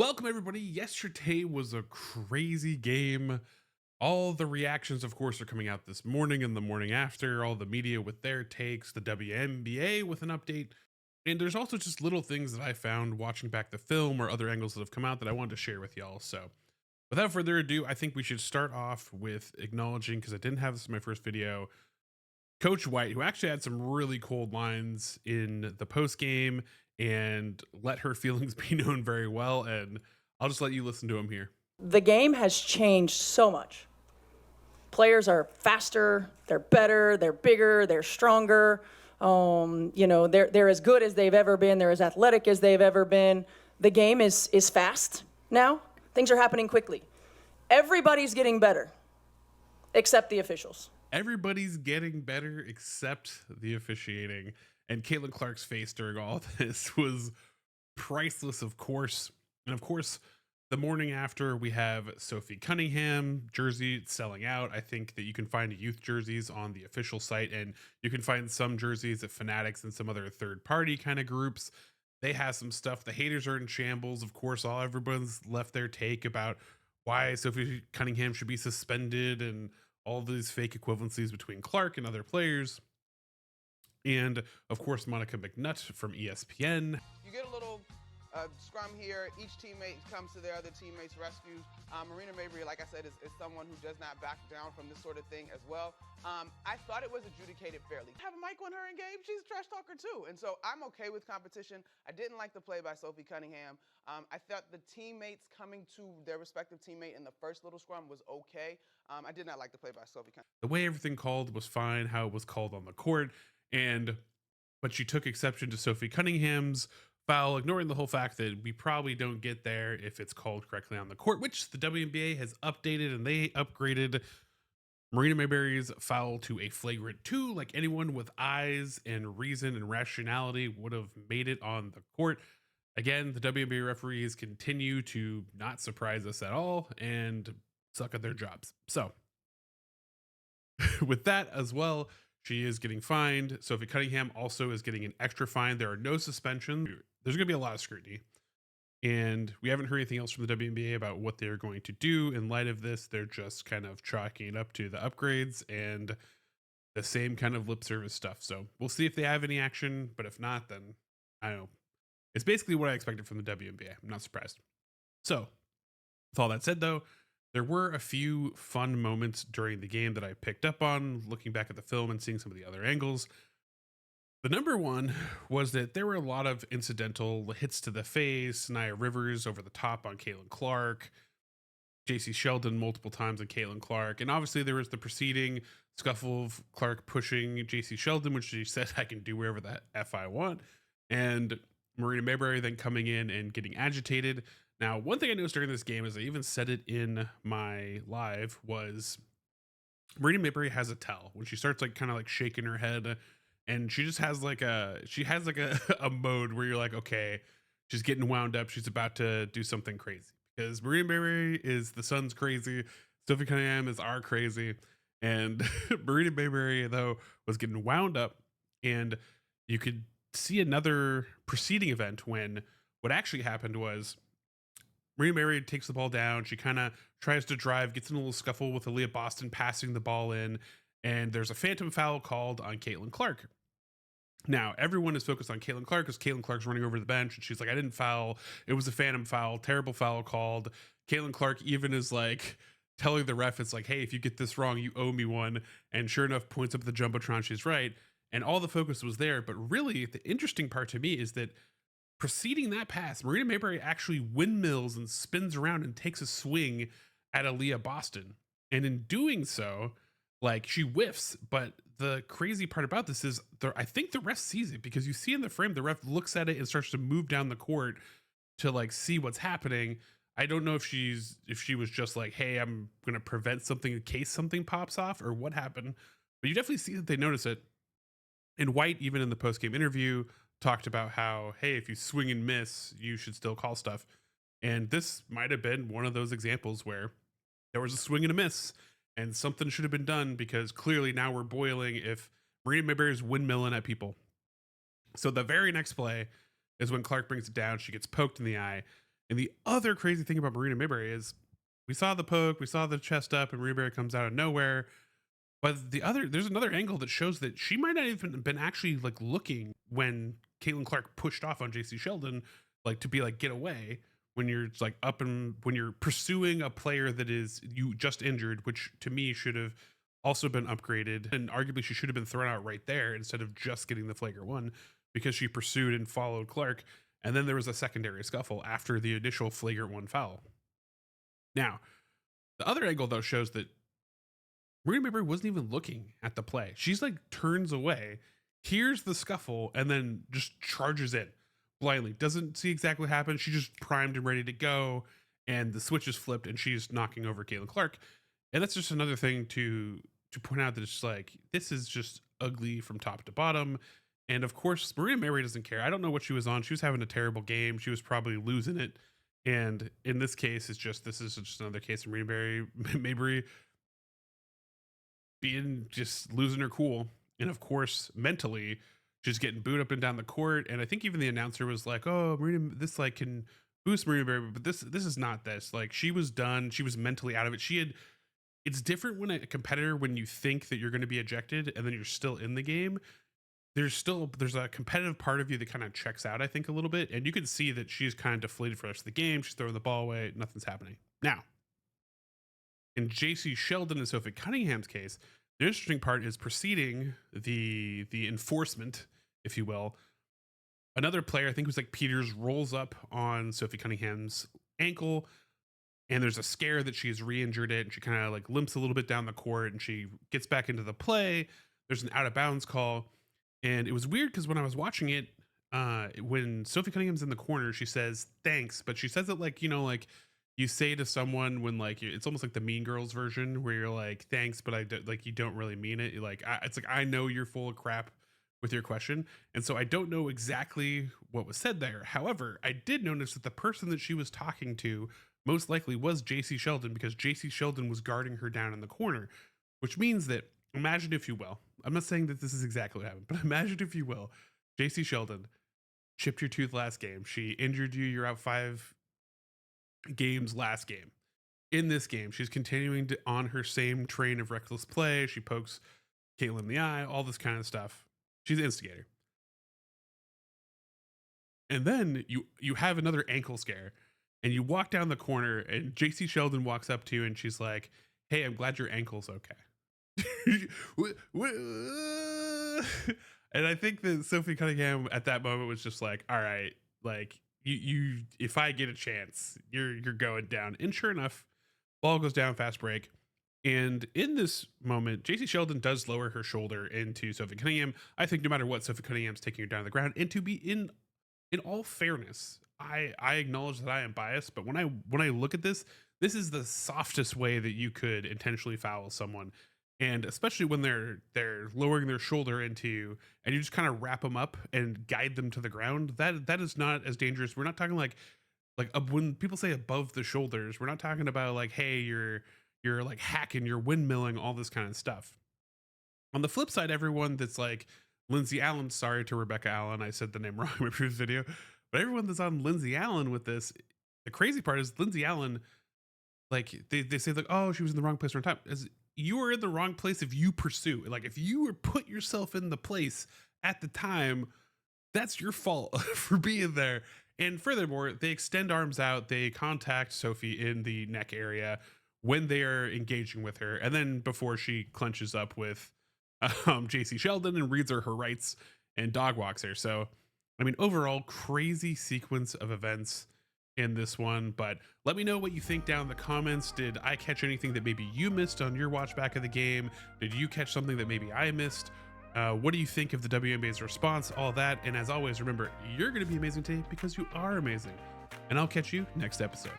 Welcome, everybody. Yesterday was a crazy game. All the reactions, of course, are coming out this morning and the morning after. All the media with their takes, the WNBA with an update. And there's also just little things that I found watching back the film or other angles that have come out that I wanted to share with y'all. So, without further ado, I think we should start off with acknowledging, because I didn't have this in my first video, Coach White, who actually had some really cold lines in the post game and let her feelings be known very well. And I'll just let you listen to him here. The game has changed so much. Players are faster, they're better, they're bigger, they're stronger. They're as good as they've ever been. They're as athletic as they've ever been. The game is fast now. Things are happening quickly. Everybody's getting better, except the officials. Everybody's getting better except the officiating. And Caitlin Clark's face during all of this was priceless, of course. And of course, the morning after, we have Sophie Cunningham jersey selling out. I think that you can find youth jerseys on the official site, and you can find some jerseys at Fanatics and some other third-party kind of groups. They have some stuff. The haters are in shambles. Of course, everyone's left their take about why Sophie Cunningham should be suspended and all these fake equivalencies between Clark and other players. And of course, Monica McNutt from ESPN. You get a little scrum here. Each teammate comes to their other teammate's rescue. Marina Mabrey, like I said, is someone who does not back down from this sort of thing as well. I thought it was adjudicated fairly. Have a mic on her in game, she's a trash talker too. And so I'm okay with competition. I didn't like the play by Sophie Cunningham. I thought the teammates coming to their respective teammate in the first little scrum was okay. I did not like the play by Sophie Cunningham. The way everything called was fine, how it was called on the court, but she took exception to Sophie Cunningham's foul, ignoring the whole fact that we probably don't get there if it's called correctly on the court, which the WNBA has updated, and they upgraded Marina Mabrey's foul to a flagrant 2, like anyone with eyes and reason and rationality would have made it on the court. Again, the WNBA referees continue to not surprise us at all and suck at their jobs. So, with that as well, she is getting fined. Sophie Cunningham also is getting an extra fine. There are no suspensions. There's going to be a lot of scrutiny. And we haven't heard anything else from the WNBA about what they're going to do in light of this. They're just kind of chalking it up to the upgrades and the same kind of lip service stuff. So we'll see if they have any action. But if not, then I don't know. It's basically what I expected from the WNBA. I'm not surprised. So with all that said, though, there were a few fun moments during the game that I picked up on, looking back at the film and seeing some of the other angles. The number one was that there were a lot of incidental hits to the face, Nia Rivers over the top on Caitlin Clark, JC Sheldon multiple times on Caitlin Clark, and obviously there was the preceding scuffle of Clark pushing JC Sheldon, which she said, I can do wherever the F I want, and Marina Mabrey then coming in and getting agitated. Now, one thing I noticed during this game, as I even said it in my live, was Marina Mabrey has a tell when she starts kind of shaking her head, and she just has a mode where you're like, okay, she's getting wound up, she's about to do something crazy, because Marina Mabrey is the Suns crazy, Sophie Cunningham is our crazy, and Marina Mabrey though was getting wound up, and you could see another preceding event when what actually happened was Marina Mabrey takes the ball down. She kind of tries to drive, gets in a little scuffle with Aaliyah Boston passing the ball in, and there's a phantom foul called on Caitlin Clark. Now, everyone is focused on Caitlin Clark because Caitlin Clark's running over the bench, and she's like, I didn't foul. It was a phantom foul, terrible foul called. Caitlin Clark even is telling the ref, it's like, hey, if you get this wrong, you owe me one. And sure enough, points up the Jumbotron, she's right. And all the focus was there. But really, the interesting part to me is that preceding that pass, Marina Mabrey actually windmills and spins around and takes a swing at Aaliyah Boston. And in doing so, she whiffs. But the crazy part about this is I think the ref sees it, because you see in the frame, the ref looks at it and starts to move down the court to see what's happening. I don't know if she was just like, hey, I'm going to prevent something in case something pops off, or what happened. But you definitely see that they notice it. And White, even in the post-game interview, talked about how, hey, if you swing and miss, you should still call stuff. And this might have been one of those examples where there was a swing and a miss and something should have been done, because clearly now we're boiling if Marina Mabrey is windmilling at people. So the very next play is when Clark brings it down. She gets poked in the eye. And the other crazy thing about Marina Mayberry is we saw the poke, we saw the chest up, and Marina Mayberry comes out of nowhere. But there's another angle that shows that she might not even been actually like looking when Caitlin Clark pushed off on JC Sheldon, like to be like, get away, when you're like up and when you're pursuing a player that is you just injured, which to me should have also been upgraded. And arguably she should have been thrown out right there instead of just getting the flagrant one, because she pursued and followed Clark. And then there was a secondary scuffle after the initial flagrant one foul. Now, the other angle though shows that Marina Mayberry wasn't even looking at the play. She's like turns away, hears the scuffle, and then just charges in blindly. Doesn't see exactly what happened. She just primed and ready to go, and the switch is flipped, and she's knocking over Caitlin Clark. And that's just another thing to point out, that it's like this is just ugly from top to bottom. And of course, Marina Mayberry doesn't care. I don't know what she was on. She was having a terrible game. She was probably losing it. And in this case, this is just another case of Marina Mayberry being just losing her cool. And of course, mentally, she's getting booed up and down the court. And I think even the announcer was like, "Oh, Marina, this like can boost Marina Mayberry, but this is not this." Like she was done. She was mentally out of it. It's different when a competitor, when you think that you're going to be ejected and then you're still in the game, there's a competitive part of you that kind of checks out, I think, a little bit. And you can see that she's kind of deflated for the rest of the game. She's throwing the ball away. Nothing's happening. Now, in JC Sheldon and Sophie Cunningham's case, the interesting part is preceding the enforcement, if you will. Another player, I think it was like Peters, rolls up on Sophie Cunningham's ankle, and there's a scare that she's re-injured it, and she kind of like limps a little bit down the court, and she gets back into the play. There's an out of bounds call, and it was weird because when I was watching it, when Sophie Cunningham's in the corner, she says thanks, but she says it like, like you say to someone when like it's almost like the Mean Girls version where you're like thanks, but you don't really mean it. You're like it's like I know you're full of crap with your question, and so I don't know exactly what was said there. However, I did notice that the person that she was talking to most likely was JC Sheldon, because JC Sheldon was guarding her down in the corner, which means that, imagine if you will, I'm not saying that this is exactly what happened, but imagine if you will, JC Sheldon chipped your tooth last game. She injured you. You're out 5 games last game. In this game, she's continuing on her same train of reckless play. She pokes Caitlin in the eye, all this kind of stuff. She's the instigator. And then you have another ankle scare, and you walk down the corner, and JC Sheldon walks up to you, and she's like, "Hey, I'm glad your ankle's okay." And I think that Sophie Cunningham at that moment was just like, "All right, like you if I get a chance, you're going down." And sure enough, ball goes down, fast break. And in this moment, JC Sheldon does lower her shoulder into Sophie Cunningham. I think no matter what, Sophie Cunningham's taking her down to the ground. And to be in all fairness, I acknowledge that I am biased, but when I look at this is the softest way that you could intentionally foul someone. And especially when they're lowering their shoulder into you, and you just kind of wrap them up and guide them to the ground. That is not as dangerous. We're not talking like when people say above the shoulders, we're not talking about like, hey, you're like hacking, you're windmilling, all this kind of stuff. On the flip side, everyone that's like Lindsay Allen, sorry to Rebecca Allen, I said the name wrong in my previous video, but everyone that's on Lindsay Allen with this, the crazy part is Lindsay Allen, like they say like, oh, she was in the wrong place wrong time. As you are in the wrong place if you pursue. Like if you were put yourself in the place at the time, that's your fault for being there. And furthermore, they extend arms out, they contact Sophie in the neck area when they are engaging with her, and then before she clenches up with JC Sheldon and reads her rights and dog walks her. So I mean, overall, crazy sequence of events in this one, but let me know what you think down in the comments. Did I catch anything that maybe you missed on your watch back of the game? Did you catch something that maybe I missed? What do you think of the WNBA's response? All that. And as always, remember, you're going to be amazing today because you are amazing. And I'll catch you next episode.